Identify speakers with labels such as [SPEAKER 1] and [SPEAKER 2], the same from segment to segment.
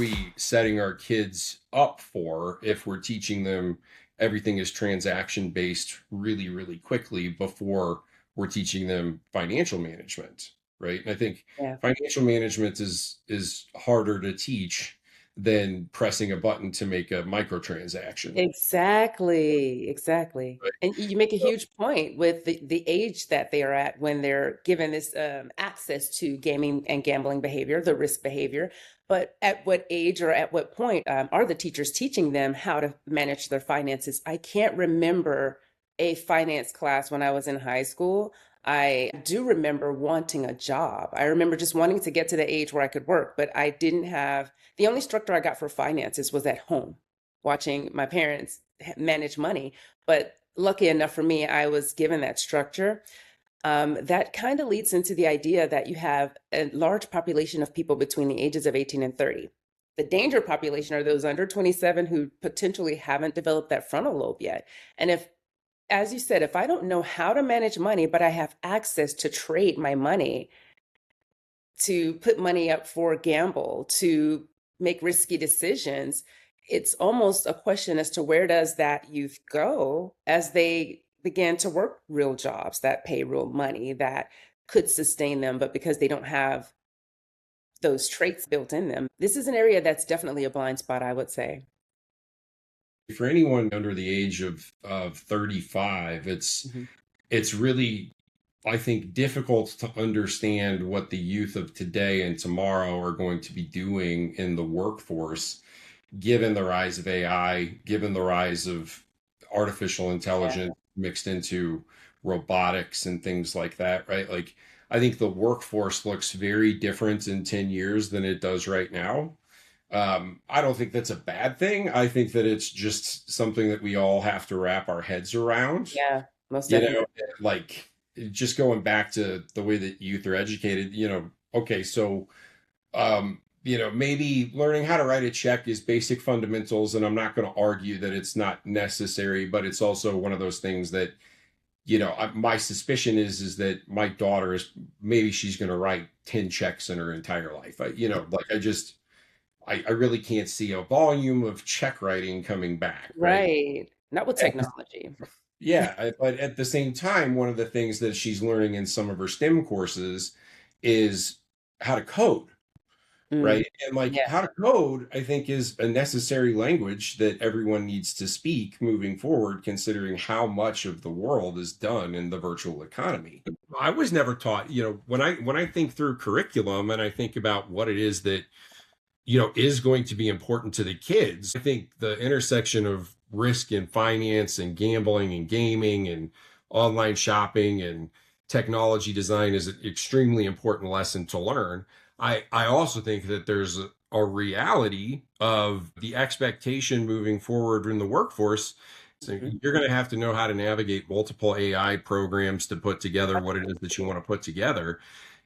[SPEAKER 1] we setting our kids up for if we're teaching them everything is transaction based really, really quickly before we're teaching them financial management, right? And I think
[SPEAKER 2] Yeah.
[SPEAKER 1] financial management is harder to teach than pressing a button to make a microtransaction.
[SPEAKER 2] Exactly, exactly.
[SPEAKER 1] Right.
[SPEAKER 2] And you make a
[SPEAKER 1] So
[SPEAKER 2] huge point with the age that they are at when they're given this access to gaming and gambling behavior, the risk behavior. But at what age or at what point are the teachers teaching them how to manage their finances? I can't remember a finance class when I was in high school. I do remember wanting a job. I remember just wanting to get to the age where I could work, but I didn't have the only structure I got for finances was at home watching my parents manage money. But lucky enough for me, I was given that structure. That kind of leads into the idea that you have a large population of people between the ages of 18 and 30. The danger population are those under 27 who potentially haven't developed that frontal lobe yet. And if, as you said, if I don't know how to manage money, but I have access to trade my money, to put money up for a gamble, to make risky decisions, it's almost a question as to where does that youth go as they begin to work real jobs that pay real money that could sustain them, but because they don't have those traits built in them, this is an area that's definitely a blind spot, I would say.
[SPEAKER 1] for anyone under the age of 35,
[SPEAKER 2] Mhm.
[SPEAKER 1] it's really, I think, difficult to understand what the youth of today and tomorrow are going to be doing in the workforce, given the rise of AI, given the rise of artificial
[SPEAKER 2] Yeah.
[SPEAKER 1] intelligence mixed into robotics and things like that, right? Like, I think the workforce looks very different in 10 years than it does right now. I don't think that's a bad thing. I think that it's just something that we all have to wrap our heads around.
[SPEAKER 2] Yeah, most
[SPEAKER 1] You know,
[SPEAKER 2] definitely.
[SPEAKER 1] like just going back to the way that youth are educated, okay, so maybe learning how to write a check is basic fundamentals, and I'm not going to argue that it's not necessary, but it's also one of those things that, my suspicion is that my daughter is maybe she's going to write 10 checks in her entire life. Like I really can't see a volume of check writing coming back, right?
[SPEAKER 2] Right. Not with technology.
[SPEAKER 1] Yeah, but at the same time, one of the things that she's learning in some of her STEM courses is how to code,
[SPEAKER 2] Mm,
[SPEAKER 1] right? And like
[SPEAKER 2] yeah.
[SPEAKER 1] how to code, I think, is a necessary language that everyone needs to speak moving forward, considering how much of the world is done in the virtual economy. I was never taught, when I think through curriculum and I think about what it is that is going to be important to the kids. I think the intersection of risk and finance and gambling and gaming and online shopping and technology design is an extremely important lesson to learn. I also think that there's a reality of the expectation moving forward in the workforce. So
[SPEAKER 2] Mhm.
[SPEAKER 1] you're going to have to know how to navigate multiple AI programs to put together what it is that you want to put together,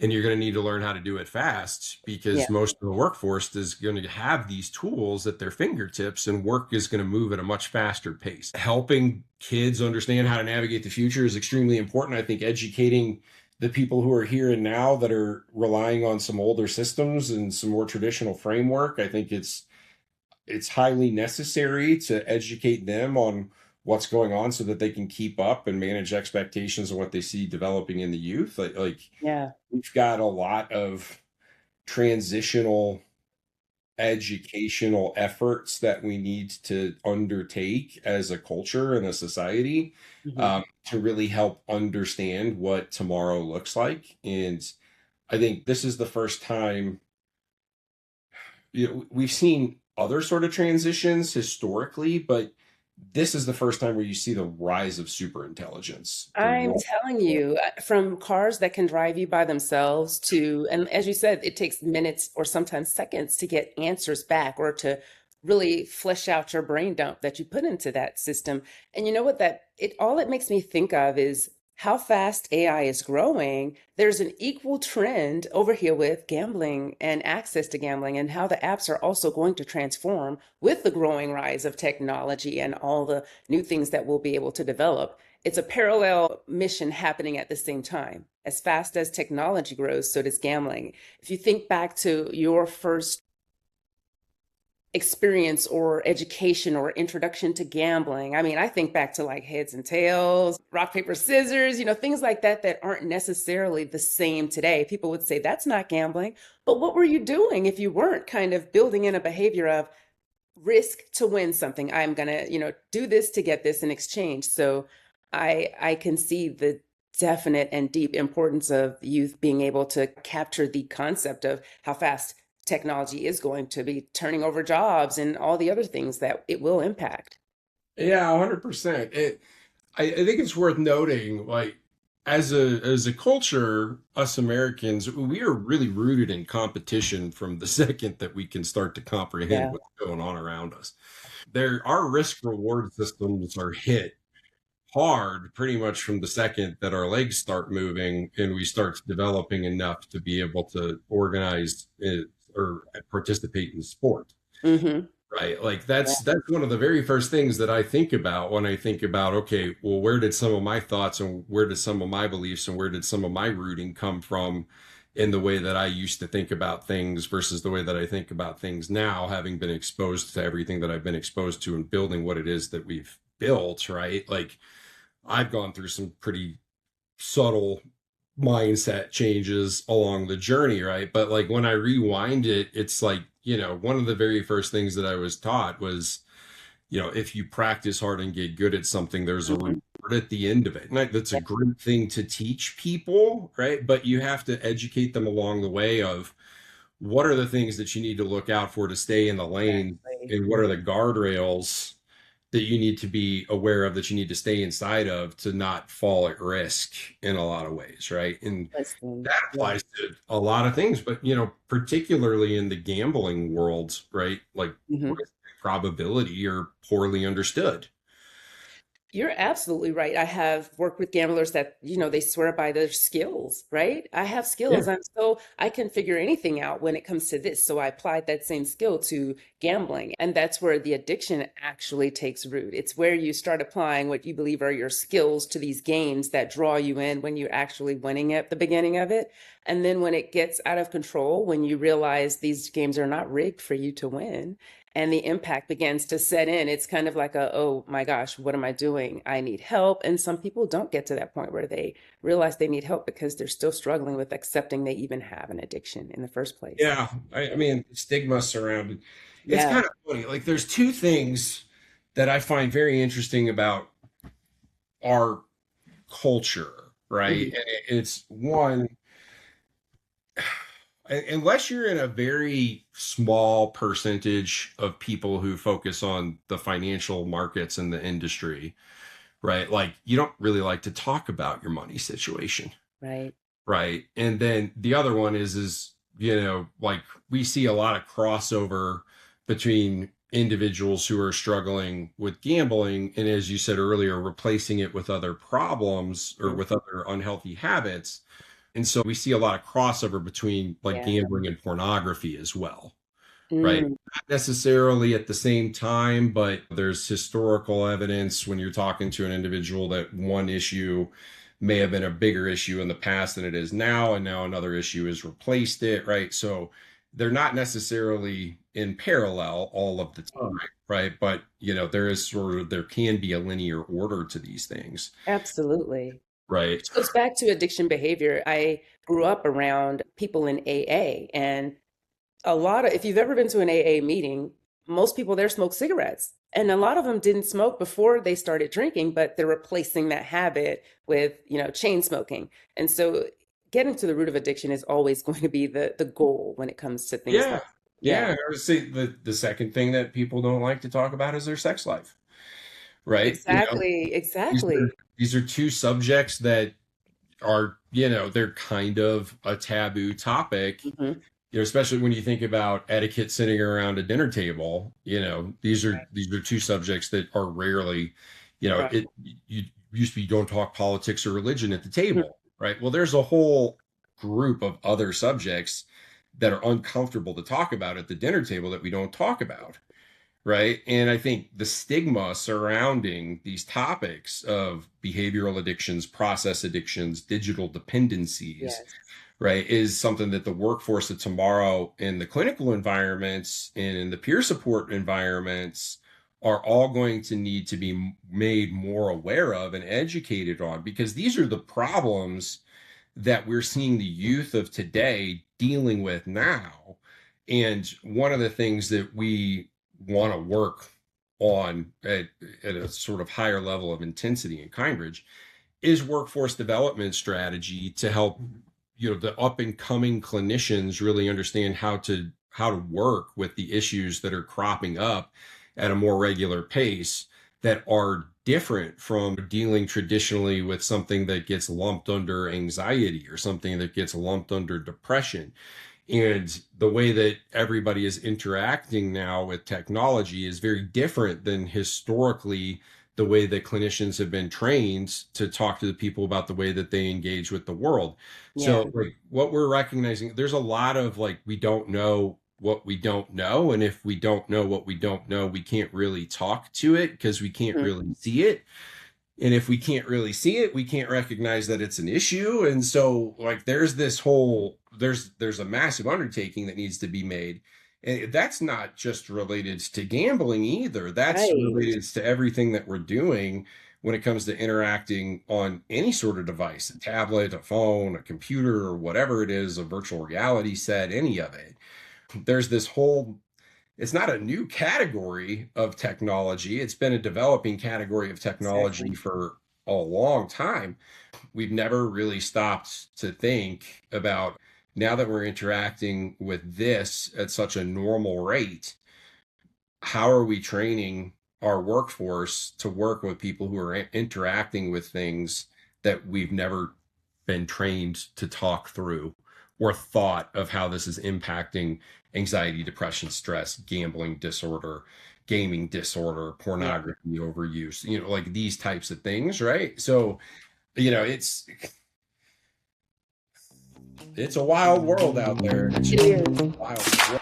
[SPEAKER 1] and you're going to need to learn how to do it fast
[SPEAKER 2] Yeah.
[SPEAKER 1] because most of the workforce is going to have these tools at their fingertips, and work is going to move at a much faster pace. Helping kids understand how to navigate the future is extremely important. I think educating the people who are here and now that are relying on some older systems and some more traditional framework, I think it's highly necessary to educate them on what's going on so that they can keep up and manage expectations of what they see developing in the youth. Like
[SPEAKER 2] Yeah.
[SPEAKER 1] we've got a lot of transitional educational efforts that we need to undertake as a culture and a society,
[SPEAKER 2] Mhm.
[SPEAKER 1] to really help understand what tomorrow looks like. And I think this is the first time, we've seen other sort of transitions historically, but this is the first time where you see the rise of super intelligence.
[SPEAKER 2] I'm telling you, from cars that can drive you by themselves to, and as you said, it takes minutes or sometimes seconds to get answers back or to really flesh out your brain dump that you put into that system. And you know what that it all it makes me think of is how fast AI is growing. There's an equal trend over here with gambling and access to gambling and how the apps are also going to transform with the growing rise of technology and all the new things that we'll be able to develop. It's a parallel mission happening at the same time. As fast as technology grows, so does gambling. If you think back to your first experience or education or introduction to gambling. I mean, I think back to like heads and tails, rock, paper, scissors, things like that that aren't necessarily the same today. People would say that's not gambling. But what were you doing if you weren't kind of building in a behavior of risk to win something? I'm going to, do this to get this in exchange. So I can see the definite and deep importance of youth being able to capture the concept of how fast technology is going to be turning over jobs and all the other things that it will impact.
[SPEAKER 1] Yeah, 100%. I think it's worth noting, like, as a culture, us Americans, we are really rooted in competition from the second that we can start to comprehend
[SPEAKER 2] Yeah.
[SPEAKER 1] what's going on around us. Our risk reward systems are hit hard pretty much from the second that our legs start moving and we start developing enough to be able to organize it or participate in sport.
[SPEAKER 2] Hmm.
[SPEAKER 1] Right. Like
[SPEAKER 2] Yeah.
[SPEAKER 1] that's one of the very first things that I think about when I think about, okay, well, where did some of my thoughts and where did some of my beliefs and where did some of my rooting come from in the way that I used to think about things versus the way that I think about things now, having been exposed to everything that I've been exposed to and building what it is that we've built, right? Like I've gone through some pretty subtle mindset changes along the journey, right? But like when I rewind it, it's like, one of the very first things that I was taught was, if you practice hard and get good at something, there's a
[SPEAKER 2] Hmm.
[SPEAKER 1] reward at the end of it. And that's a great thing to teach people, right? But you have to educate them along the way of what are the things that you need to look out for to stay in the lane
[SPEAKER 2] Exactly.
[SPEAKER 1] and what are the guardrails that you need to be aware of that you need to stay inside of to not fall at risk in a lot of ways, right? And
[SPEAKER 2] Listen,
[SPEAKER 1] that
[SPEAKER 2] yeah.
[SPEAKER 1] applies to a lot of things, but particularly in the gambling world, right? Like
[SPEAKER 2] Mhm.
[SPEAKER 1] risk and probability are poorly understood.
[SPEAKER 2] You're absolutely right. I have worked with gamblers that, they swear by their skills, right? I have
[SPEAKER 1] Yeah.
[SPEAKER 2] skills. I can figure anything out when it comes to this. So I applied that same skill to gambling. And that's where the addiction actually takes root. It's where you start applying what you believe are your skills to these games that draw you in when you're actually winning at the beginning of it. And then when it gets out of control, when you realize these games are not rigged for you to win, and the impact begins to set in, it's kind of like oh my gosh, what am I doing? I need help. And some people don't get to that point where they realize they need help because they're still struggling with accepting they even have an addiction in the first place.
[SPEAKER 1] Yeah. I mean, stigma surrounded. It's
[SPEAKER 2] Yeah.
[SPEAKER 1] kind of funny. Like there's two things that I find very interesting about our culture, right?
[SPEAKER 2] Mhm.
[SPEAKER 1] And it's one, unless you're in a very small percentage of people who focus on the financial markets and the industry, right? Like you don't really like to talk about your money situation,
[SPEAKER 2] Right.
[SPEAKER 1] right? And then the other one is like we see a lot of crossover between individuals who are struggling with gambling and as you said earlier, replacing it with other problems or
[SPEAKER 2] Mhm.
[SPEAKER 1] with other unhealthy habits. And so we see a lot of crossover between like
[SPEAKER 2] Yeah.
[SPEAKER 1] gambling and pornography as well, right?
[SPEAKER 2] Mm.
[SPEAKER 1] Not necessarily at the same time, but there's historical evidence when you're talking to an individual that one issue may have been a bigger issue in the past than it is now, and now another issue has replaced it, right? So they're not necessarily in parallel all of the time, right? But there can be a linear order to these things,
[SPEAKER 2] Absolutely.
[SPEAKER 1] right?
[SPEAKER 2] Which goes back to addiction behavior. I grew up around people in AA, and if you've ever been to an AA meeting, most people there smoke cigarettes. And a lot of them didn't smoke before they started drinking, but they're replacing that habit with, chain smoking. And so getting to the root of addiction is always going to be the goal when it comes to things
[SPEAKER 1] Yeah.
[SPEAKER 2] like, yeah,
[SPEAKER 1] Yeah. I would say the second thing that people don't like to talk about is their sex life, right?
[SPEAKER 2] exactly,
[SPEAKER 1] These are
[SPEAKER 2] exactly.
[SPEAKER 1] these are two subjects that are, they're kind of a taboo topic,
[SPEAKER 2] Hmm.
[SPEAKER 1] especially when you think about etiquette sitting around a dinner table, these are two subjects that are rarely,
[SPEAKER 2] Right.
[SPEAKER 1] you used to be don't talk politics or religion at the
[SPEAKER 2] Mhm.
[SPEAKER 1] table, right? Well, there's a whole group of other subjects that are uncomfortable to talk about at the dinner table that we don't talk about, right? And I think the stigma surrounding these topics of behavioral addictions, process addictions, digital dependencies,
[SPEAKER 2] Yes.
[SPEAKER 1] right, is something that the workforce of tomorrow in the clinical environments and in the peer support environments are all going to need to be made more aware of and educated on, because these are the problems that we're seeing the youth of today dealing with now. And one of the things that we want to work on at a sort of higher level of intensity in Kindbridge is workforce development strategy to help the up and coming clinicians really understand how to work with the issues that are cropping up at a more regular pace that are different from dealing traditionally with something that gets lumped under anxiety or something that gets lumped under depression. And the way that everybody is interacting now with technology is very different than historically the way that clinicians have been trained to talk to the people about the way that they engage with the world.
[SPEAKER 2] Yeah.
[SPEAKER 1] So like what we're recognizing, there's a lot of like, we don't know what we don't know. And if we don't know what we don't know, we can't really talk to it because we can't
[SPEAKER 2] Mhm.
[SPEAKER 1] really see it. And if we can't really see it, we can't recognize that it's an issue. And so like there's a massive undertaking that needs to be made. And that's not just related to gambling either. That's
[SPEAKER 2] Right.
[SPEAKER 1] related to everything that we're doing when it comes to interacting on any sort of device, a tablet, a phone, a computer, or whatever it is, a virtual reality set, any of it. There's this whole It's not a new category of technology. It's been a developing category of technology
[SPEAKER 2] Exactly.
[SPEAKER 1] for a long time. We've never really stopped to think about, now that we're interacting with this at such a normal rate, how are we training our workforce to work with people who are interacting with things that we've never been trained to talk through or thought of how this is impacting anxiety, depression, stress, gambling disorder, gaming disorder,
[SPEAKER 2] Yeah.
[SPEAKER 1] pornography overuse, like these types of things, right? So, you know, it's it's a wild world out there. It's
[SPEAKER 2] It
[SPEAKER 1] just
[SPEAKER 2] is.
[SPEAKER 1] a wild world.